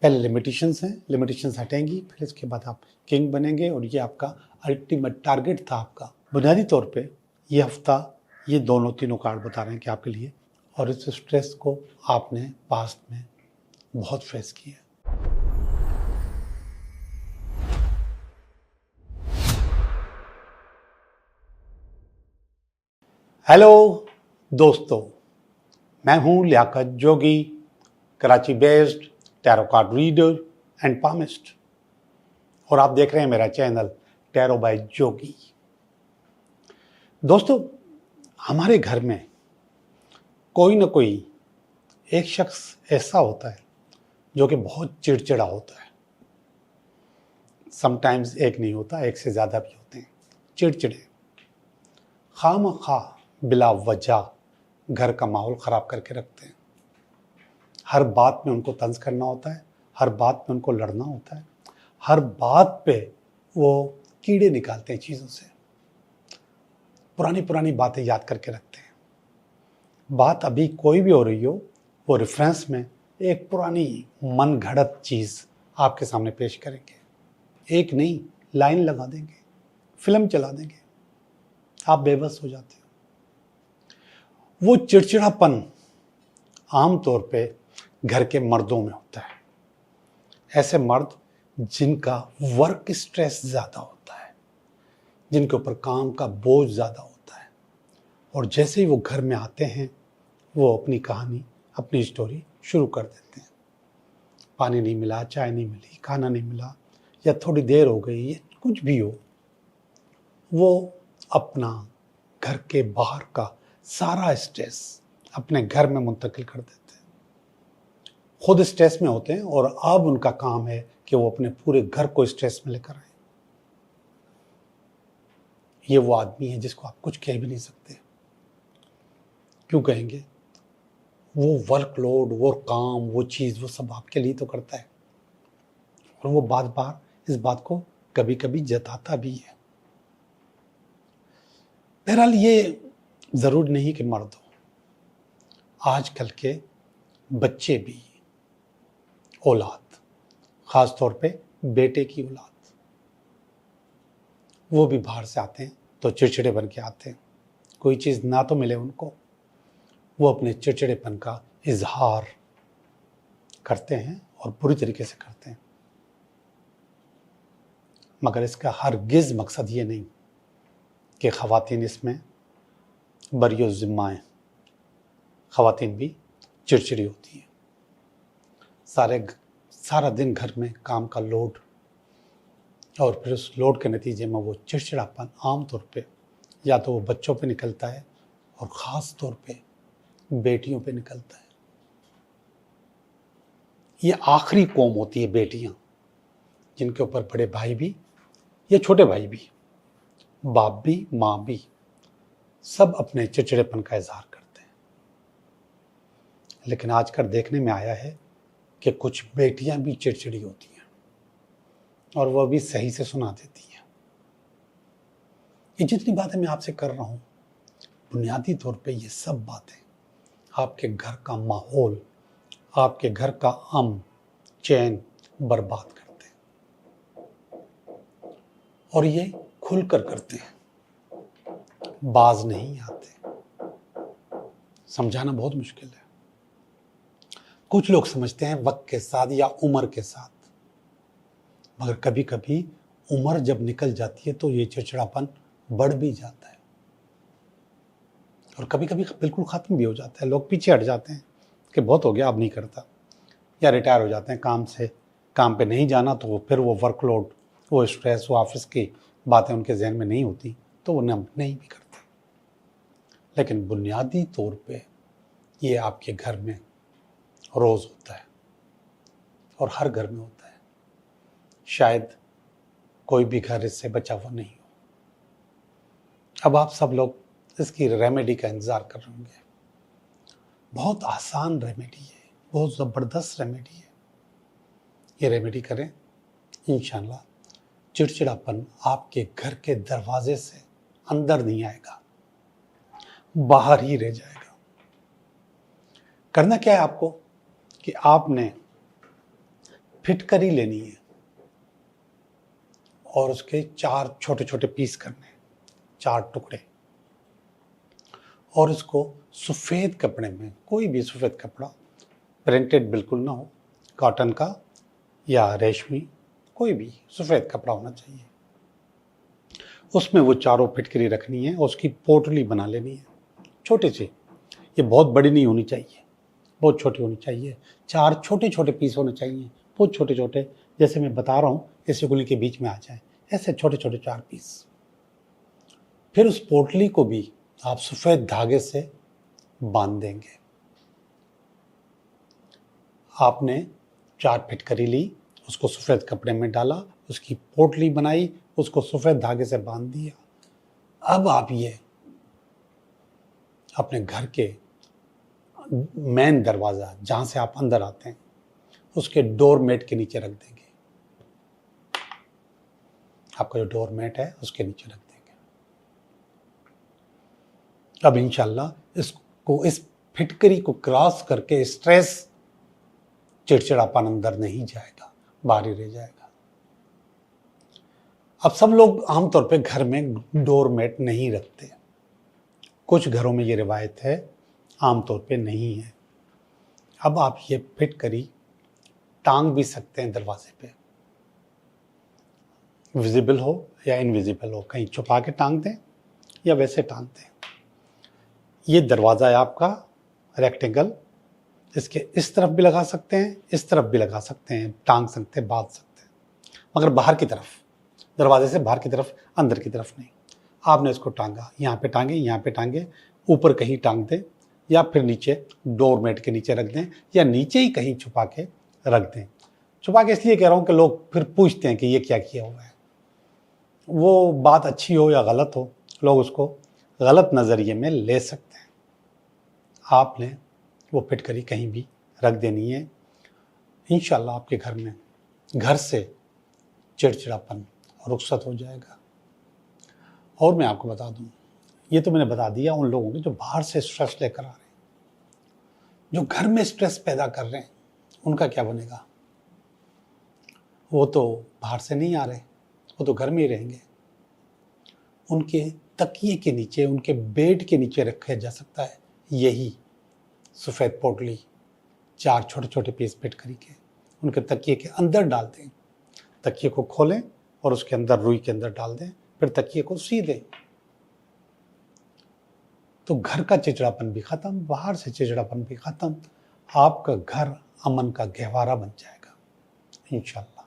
पहले लिमिटेशंस हैं, लिमिटेशंस हटेंगी, फिर इसके बाद आप किंग बनेंगे और ये आपका अल्टीमेट टारगेट था आपका। बुनियादी तौर पे ये हफ्ता ये दोनों तीनों कार्ड बता रहे हैं कि आपके लिए, और इस स्ट्रेस को आपने पास्ट में बहुत फेस किया। हेलो दोस्तों, मैं हूं Liyaqat Jogi, Karachi based tarot card reader and palmist, और आप देख रहे हैं मेरा चैनल टैरो बाय जोगी। दोस्तों, हमारे घर में कोई ना कोई एक शख्स ऐसा होता है जो कि बहुत चिड़चिड़ा होता है। समटाइम्स एक नहीं होता, एक से ज़्यादा भी होते हैं चिड़चिड़े, खामखा बिला वजह घर का माहौल ख़राब करके रखते हैं। हर बात में उनको तंज करना होता है, हर बात में उनको लड़ना होता है, हर बात पे वो कीड़े निकालते हैं चीज़ों से, पुरानी पुरानी बातें याद करके रखते हैं। बात अभी कोई भी हो रही हो, वो रेफरेंस में एक पुरानी मन घड़त चीज़ आपके सामने पेश करेंगे। एक नहीं, लाइन लगा देंगे, फिल्म चला देंगे, आप बेबस हो जाते हो। वो चिड़चिड़ापन आमतौर पे घर के मर्दों में होता है। ऐसे मर्द जिनका वर्क स्ट्रेस ज़्यादा होता है, जिनके ऊपर काम का बोझ ज़्यादा होता है, और जैसे ही वो घर में आते हैं वो अपनी कहानी, अपनी स्टोरी शुरू कर देते हैं। पानी नहीं मिला, चाय नहीं मिली, खाना नहीं मिला, या थोड़ी देर हो गई, या कुछ भी हो, वो अपना घर के बाहर का सारा स्ट्रेस अपने घर में मुंतकिल कर देते हैं। खुद स्ट्रेस में होते हैं और अब उनका काम है कि वो अपने पूरे घर को स्ट्रेस में लेकर आए। ये वो आदमी है जिसको आप कुछ कह भी नहीं सकते। क्यों कहेंगे? वो वर्कलोड, वो काम, वो चीज़, वो सब आपके लिए तो करता है, और वो बार बार इस बात को कभी कभी जताता भी है। बहरहाल ये ज़रूरी नहीं कि मर्द हो, आजकल के बच्चे भी, औलाद, ख़ास तौर पे बेटे की औलाद, वो भी बाहर से आते हैं तो चिड़चिड़े बन के आते हैं। कोई चीज़ ना तो मिले उनको, वो अपने चिड़चिड़ेपन का इजहार करते हैं और बुरी तरीके से करते हैं। मगर इसका हरगिज़ मकसद ये नहीं कि ख़वातीन इसमें बरियो ज़िम्मा हैं। ख़वातीन भी चिड़चिड़ी होती हैं। सारा दिन घर में काम का लोड, और फिर उस लोड के नतीजे में वो चिड़चिड़ापन आम तौर पे या तो वो बच्चों पे निकलता है, और ख़ास तौर पे बेटियों पे निकलता है। ये आखिरी कौम होती है बेटियां, जिनके ऊपर बड़े भाई भी या छोटे भाई भी, बाप भी, माँ भी, सब अपने चिड़चिड़ेपन का इजहार करते हैं। लेकिन आजकल देखने में आया है कि कुछ बेटियां भी चिड़चिड़ी होती हैं, और वह भी सही से सुना देती हैं। ये जितनी बातें मैं आपसे कर रहा हूँ, बुनियादी तौर पे ये सब बातें आपके घर का माहौल, आपके घर का अमन चैन बर्बाद करते हैं, और ये खुलकर करते हैं, बाज नहीं आते। समझाना बहुत मुश्किल है। कुछ लोग समझते हैं वक्त के साथ या उम्र के साथ, मगर कभी कभी उम्र जब निकल जाती है तो ये चिड़चिड़ापन बढ़ भी जाता है, और कभी कभी बिल्कुल ख़त्म भी हो जाता है। लोग पीछे हट जाते हैं कि बहुत हो गया, अब नहीं करता, या रिटायर हो जाते हैं काम से, काम पे नहीं जाना, तो फिर वो वर्कलोड, वो स्ट्रेस, वो ऑफिस की बातें उनके जहन में नहीं होती, तो वो नहीं भी करते। लेकिन बुनियादी तौर पे ये आपके घर में रोज़ होता है, और हर घर में होता है। शायद कोई भी घर इससे बचा हुआ नहीं हो। अब आप सब लोग इसकी रेमेडी का इंतज़ार कर रहे होंगे। बहुत आसान रेमेडी है, बहुत ज़बरदस्त रेमेडी है। ये रेमेडी करें, इंशाल्लाह चिड़चिड़ापन आपके घर के दरवाजे से अंदर नहीं आएगा, बाहर ही रह जाएगा। करना क्या है आपको कि आपने फिटकरी लेनी है और उसके 4 छोटे छोटे पीस करने हैं, 4 टुकड़े, और उसको सफ़ेद कपड़े में, कोई भी सफ़ेद कपड़ा, प्रिंटेड बिल्कुल ना हो, कॉटन का या रेशमी, कोई भी सफ़ेद कपड़ा होना चाहिए। उसमें वो चारों फिटकरी रखनी है और उसकी पोटली बना लेनी है छोटे से। ये बहुत बड़ी नहीं होनी चाहिए, बहुत छोटी होनी चाहिए। 4 छोटे छोटे पीस होने चाहिए, बहुत छोटे छोटे, जैसे मैं बता रहा हूँ इस उंगली के बीच में आ जाए, ऐसे छोटे छोटे 4 पीस। फिर उस पोटली को भी आप सफ़ेद धागे से बांध देंगे। आपने 4 फिटकरी ली, उसको सफ़ेद कपड़े में डाला, उसकी पोटली बनाई, उसको सफ़ेद धागे से बांध दिया। अब आप ये अपने घर के मेन दरवाज़ा, जहाँ से आप अंदर आते हैं, उसके डोरमेट के नीचे रख देंगे। आपका जो डोरमेट है उसके नीचे रख देंगे। अब इंशाल्लाह इसको, इस फिटकरी को क्रॉस करके स्ट्रेस, चिड़चिड़ापन अंदर नहीं जाएगा, बाहर ही रह जाएगा। अब सब लोग आमतौर पे घर में डोरमेट नहीं रखते, कुछ घरों में ये रिवायत है, आमतौर पे नहीं है। अब आप ये फिटकरी टांग भी सकते हैं दरवाजे पे, विजिबल हो या इनविजिबल हो, कहीं छुपा के टांग दें या वैसे टांग दें। ये दरवाज़ा है आपका रेक्टेंगल, इसके इस तरफ भी लगा सकते हैं, इस तरफ भी लगा सकते हैं, टांग सकते हैं, बांध सकते हैं, मगर बाहर की तरफ, दरवाजे से बाहर की तरफ, अंदर की तरफ नहीं। आपने इसको टांगा, यहाँ पे टांगे, यहाँ पे टांगे, ऊपर कहीं टांग दें या फिर नीचे डोरमेट के नीचे रख दें या नीचे ही कहीं छुपा के रख दें। छुपा के इसलिए कह रहा हूँ कि लोग फिर पूछते हैं कि ये क्या किया हुआ है। वो बात अच्छी हो या गलत हो, लोग उसको गलत नज़रिए में ले सकते हैं। आपने वो फिटकरी कहीं भी रख देनी है। इंशाल्लाह आपके घर में, घर से चिड़चिड़ापन रुखसत हो जाएगा। और मैं आपको बता दूं, ये तो मैंने बता दिया उन लोगों को जो बाहर से स्ट्रेस लेकर आ रहे हैं। जो घर में स्ट्रेस पैदा कर रहे हैं उनका क्या बनेगा? वो तो बाहर से नहीं आ रहे, वो तो घर में ही रहेंगे। उनके तकिए के नीचे, उनके बेड के नीचे रखा जा सकता है यही सफ़ेद पोटली, 4 छोटे छोटे पीस फिटकरी के, उनके तकिए के अंदर डाल दें। तकिए को खोलें और उसके अंदर, रुई के अंदर डाल दें, फिर तकिए को सी दें। तो घर का चिड़चिड़ापन भी खत्म, बाहर से चिड़चिड़ापन भी खत्म, आपका घर अमन का गहवारा बन जाएगा इंशाल्लाह।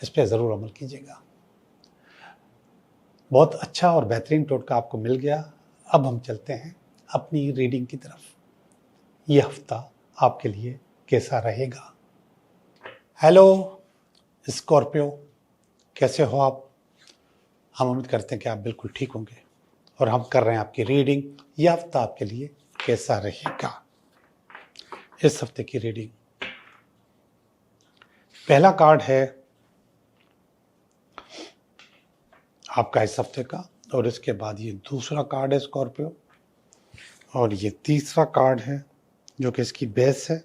इस पर ज़रूर अमल कीजिएगा। बहुत अच्छा और बेहतरीन टोटका आपको मिल गया। अब हम चलते हैं अपनी रीडिंग की तरफ। ये हफ्ता आपके लिए कैसा रहेगा? हेलो स्कॉर्पियो, कैसे हो आप? हम उम्मीद करते हैं कि आप बिल्कुल ठीक होंगे और हम कर रहे हैं आपकी रीडिंग। ये हफ्ता आपके लिए कैसा रहेगा? इस हफ्ते की रीडिंग, पहला कार्ड है आपका इस हफ्ते का, और इसके बाद ये दूसरा कार्ड है स्कॉर्पियो, और ये तीसरा कार्ड है जो कि इसकी बेस है।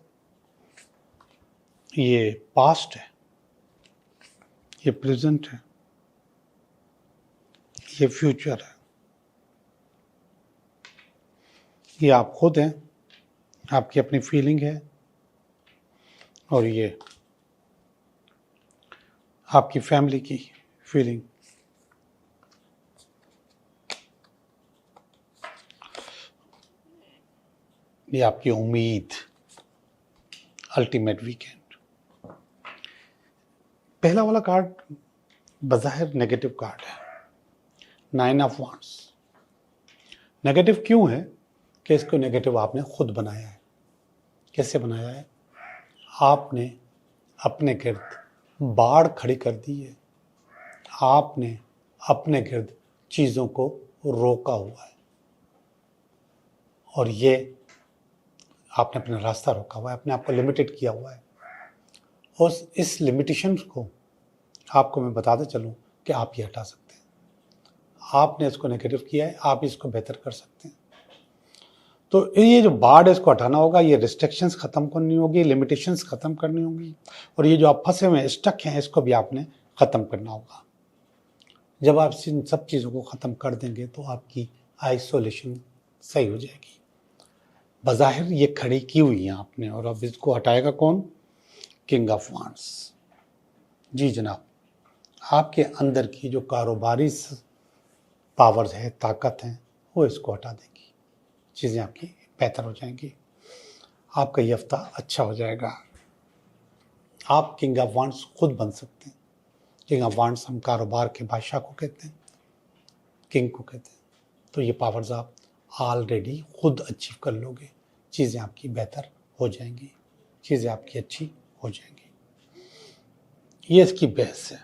ये पास्ट है, ये प्रेजेंट है, ये फ्यूचर है। ये आप खुद हैं, आपकी अपनी फीलिंग है, और ये आपकी फैमिली की फीलिंग। ये आपकी उम्मीद, अल्टीमेट वीकेंड। पहला वाला कार्ड बज़ाहिर नेगेटिव कार्ड है, 9 ऑफ वांड्स। नेगेटिव क्यों है? कि इसको नेगेटिव आपने खुद बनाया है। कैसे बनाया है? आपने अपने गिर्द बाढ़ खड़ी कर दी है, आपने अपने गिर्द चीज़ों को रोका हुआ है, और ये आपने अपना रास्ता रोका हुआ है, अपने आप को लिमिटेड किया हुआ है। और इस लिमिटेशंस को आपको मैं बताते चलूँ कि आप ये हटा सकते हैं। आपने इसको नेगेटिव किया है, आप इसको बेहतर कर सकते हैं। तो ये जो बाढ़ है इसको हटाना होगा, ये रिस्ट्रिक्शंस खत्म करनी होगी, लिमिटेशंस खत्म करनी होगी, और ये जो आप फंसे हुए हैं, स्टक हैं, इसको भी आपने खत्म करना होगा। जब आप इन सब चीज़ों को ख़त्म कर देंगे तो आपकी आइसोलेशन सही हो जाएगी। बज़ाहिर ये खड़ी की हुई है आपने, और अब इसको हटाएगा कौन? King of wands. जी जनाब, आपके अंदर की जो कारोबारी पावर्स है, ताकत है, वो इसको हटा देगी, चीज़ें आपकी बेहतर हो जाएंगी, आपका ये हफ्ता अच्छा हो जाएगा। आप किंग ऑफ वांड्स खुद बन सकते हैं। किंग ऑफ वांड्स हम कारोबार के बादशाह को कहते हैं, किंग को कहते हैं। तो ये पावर्स आप ऑलरेडी खुद अचीव कर लोगे, चीज़ें आपकी बेहतर हो जाएंगी, चीज़ें आपकी अच्छी हो जाएंगी। ये इसकी बेस है।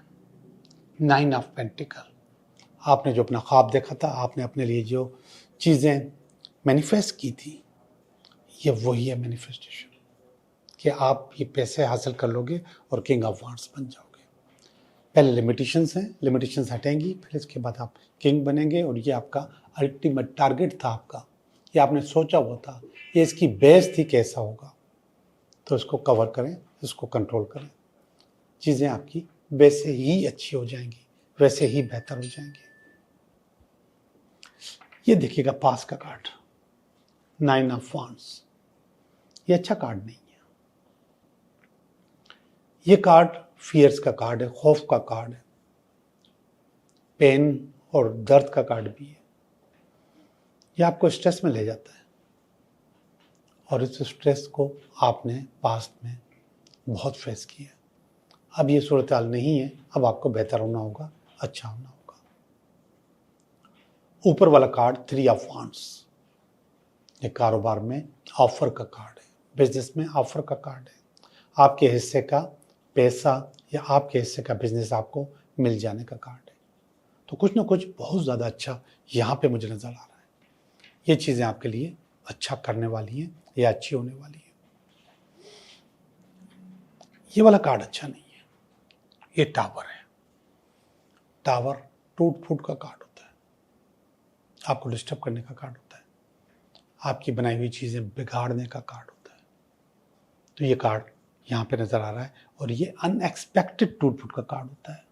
9 ऑफ पेंटिकल, आपने जो अपना ख्वाब देखा था, आपने अपने लिए जो चीज़ें मैनिफेस्ट की थी, ये वही है मैनिफेस्टेशन, कि आप ये पैसे हासिल कर लोगे और किंग ऑफ वांड्स बन जाओगे। पहले लिमिटेशंस हैं, लिमिटेशंस हटेंगी, फिर इसके बाद आप किंग बनेंगे, और ये आपका अल्टीमेट टारगेट था आपका, ये आपने सोचा हुआ था, ये इसकी बेस थी कैसा होगा, तो इसको कवर करें, इसको कंट्रोल करें, चीज़ें आपकी वैसे ही अच्छी हो जाएंगी, वैसे ही बेहतर हो जाएंगी। ये देखिएगा पास का कार्ड, 9 ऑफ वांड्स, ये अच्छा कार्ड नहीं है। ये कार्ड फियर्स का कार्ड है, खौफ का कार्ड है, पेन और दर्द का कार्ड भी है। ये आपको स्ट्रेस में ले जाता है, और इस स्ट्रेस को आपने पास्ट में बहुत फेस किया। अब ये सूरत हाल नहीं है, अब आपको बेहतर होना होगा, अच्छा होना होगा। ऊपर वाला कार्ड 3 ऑफ वांड्स, ये कारोबार में ऑफर का कार्ड है, बिजनेस में ऑफर का कार्ड है, आपके हिस्से का पैसा या आपके हिस्से का बिजनेस आपको मिल जाने का कार्ड है। तो कुछ ना कुछ बहुत ज़्यादा अच्छा यहाँ पे मुझे नज़र आ रहा है। ये चीज़ें आपके लिए अच्छा करने वाली हैं या अच्छी होने वाली है। ये वाला कार्ड अच्छा नहीं है, ये टावर है। टावर टूट फूट का कार्ड होता है, आपको डिस्टर्ब करने का कार्ड होता है, आपकी बनाई हुई चीज़ें बिगाड़ने का कार्ड होता है। तो ये कार्ड यहाँ पे नज़र आ रहा है, और ये अनएक्सपेक्टेड टूट फूट का कार्ड होता है।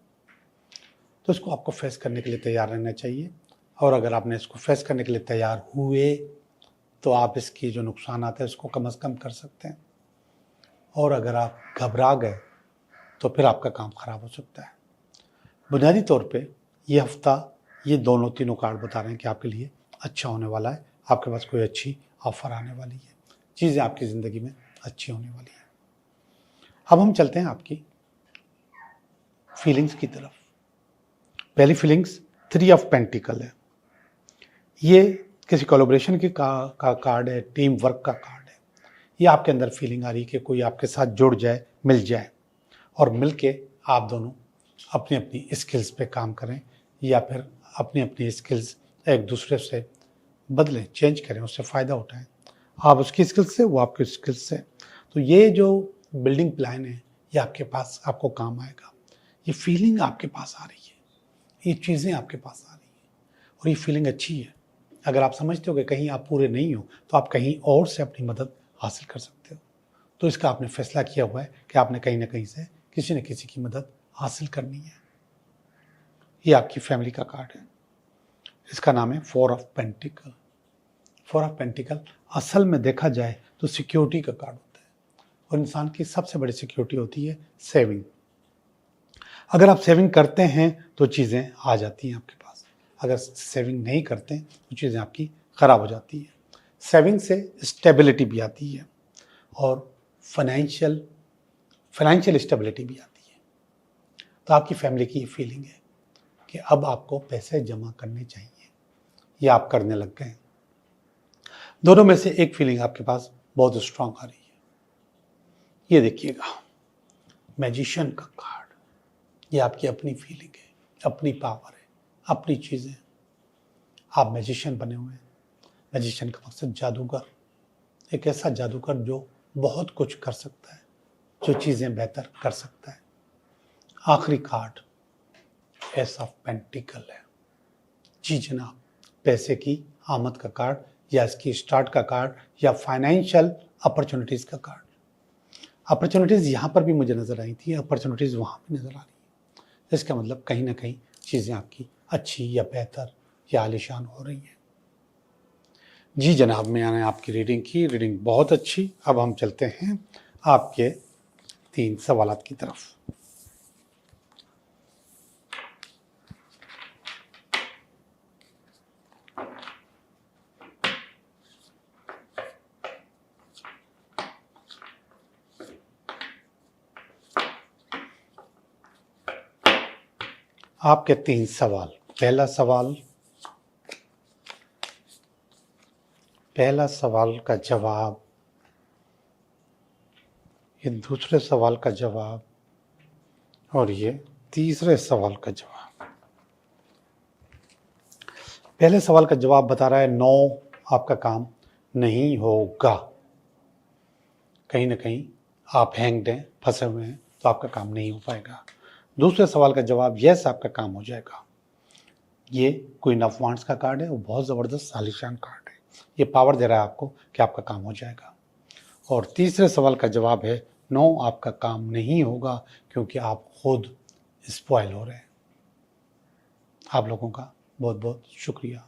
तो इसको आपको फेस करने के लिए तैयार रहना चाहिए, और अगर आपने इसको फेस करने के लिए तैयार हुए तो आप इसकी जो नुकसान आता है उसको कम से कम कर सकते हैं, और अगर आप घबरा गए तो फिर आपका काम ख़राब हो सकता है। बुनियादी तौर पे ये हफ्ता ये दोनों तीनों कार्ड बता रहे हैं कि आपके लिए अच्छा होने वाला है, आपके पास कोई अच्छी ऑफर आने वाली है, चीज़ें आपकी ज़िंदगी में अच्छी होने वाली है। अब हम चलते हैं आपकी फीलिंग्स की तरफ। पहली फीलिंग्स 3 ऑफ पेंटिकल है, ये किसी कोलैबोरेशन की का कार्ड है, टीम वर्क का कार्ड है। ये आपके अंदर फीलिंग आ रही है कि कोई आपके साथ जुड़ जाए, मिल जाए, और मिल के आप दोनों अपनी अपनी स्किल्स पे काम करें, या फिर अपनी अपनी स्किल्स एक दूसरे से बदलें, चेंज करें, उससे फ़ायदा उठाएं। आप उसकी स्किल्स से, वो आपकी स्किल्स से। तो ये जो बिल्डिंग प्लान है ये आपके पास आपको काम आएगा। ये फीलिंग आपके पास आ रही है, ये चीज़ें आपके पास आ रही हैं, और ये फीलिंग अच्छी है। अगर आप समझते हो कि कहीं आप पूरे नहीं हो तो आप कहीं और से अपनी मदद हासिल कर सकते हो। तो इसका आपने फैसला किया हुआ है कि आपने कहीं ना कहीं से किसी न किसी की मदद हासिल करनी है। ये आपकी फैमिली का कार्ड है, इसका नाम है 4 ऑफ पेंटिकल। 4 ऑफ पेंटिकल असल में देखा जाए तो सिक्योरिटी का कार्ड होता है, और इंसान की सबसे बड़ी सिक्योरिटी होती है सेविंग। अगर आप सेविंग करते हैं तो चीज़ें आ जाती हैं आपके पास, अगर सेविंग नहीं करते हैं तो चीज़ें आपकी ख़राब हो जाती हैं। सेविंग से स्टेबिलिटी भी आती है, और फाइनेंशियल स्टेबिलिटी भी आती है। तो आपकी फैमिली की ये फीलिंग है कि अब आपको पैसे जमा करने चाहिए, या आप करने लग गए। दोनों में से एक फीलिंग आपके पास बहुत स्ट्रांग आ रही है। ये देखिएगा मैजिशियन का कार्ड, ये आपकी अपनी फीलिंग है, अपनी पावर है, अपनी चीज़ें। आप मैजिशियन बने हुए हैं। मैजिशियन का मकसद जादूगर, एक ऐसा जादूगर जो बहुत कुछ कर सकता है, जो चीज़ें बेहतर कर सकता है। आखिरी कार्ड एस ऑफ पेंटिकल है। जी जनाब, पैसे की आमद का कार्ड या इसकी स्टार्ट का कार्ड या फाइनेंशियल अपॉर्चुनिटीज़ का कार्ड। अपॉर्चुनिटीज़ यहाँ पर भी मुझे नज़र आई थी, अपॉर्चुनिटीज़ वहाँ भी नज़र आ रही है। इसका मतलब कहीं ना कहीं चीज़ें आपकी अच्छी या बेहतर या आलीशान हो रही हैं। जी जनाब, मैंने आपकी रीडिंग की, रीडिंग बहुत अच्छी। अब हम चलते हैं आपके 3 सवालात की तरफ। आपके 3 सवाल। पहला सवाल का जवाब, ये दूसरे सवाल का जवाब और ये तीसरे सवाल का जवाब। पहले सवाल का जवाब बता रहा है नो, आपका काम नहीं होगा। कहीं ना कहीं आप हैंग्ड हैं, फंसे हुए हैं, तो आपका काम नहीं हो पाएगा। दूसरे सवाल का जवाब यस, आपका काम हो जाएगा। ये क्वीन ऑफ वांड्स का कार्ड है, वो बहुत ज़बरदस्त आलीशान कार्ड है। ये पावर दे रहा है आपको कि आपका काम हो जाएगा। और तीसरे सवाल का जवाब है नो, आपका काम नहीं होगा, क्योंकि आप खुद स्पॉइल हो रहे हैं। आप लोगों का बहुत बहुत शुक्रिया।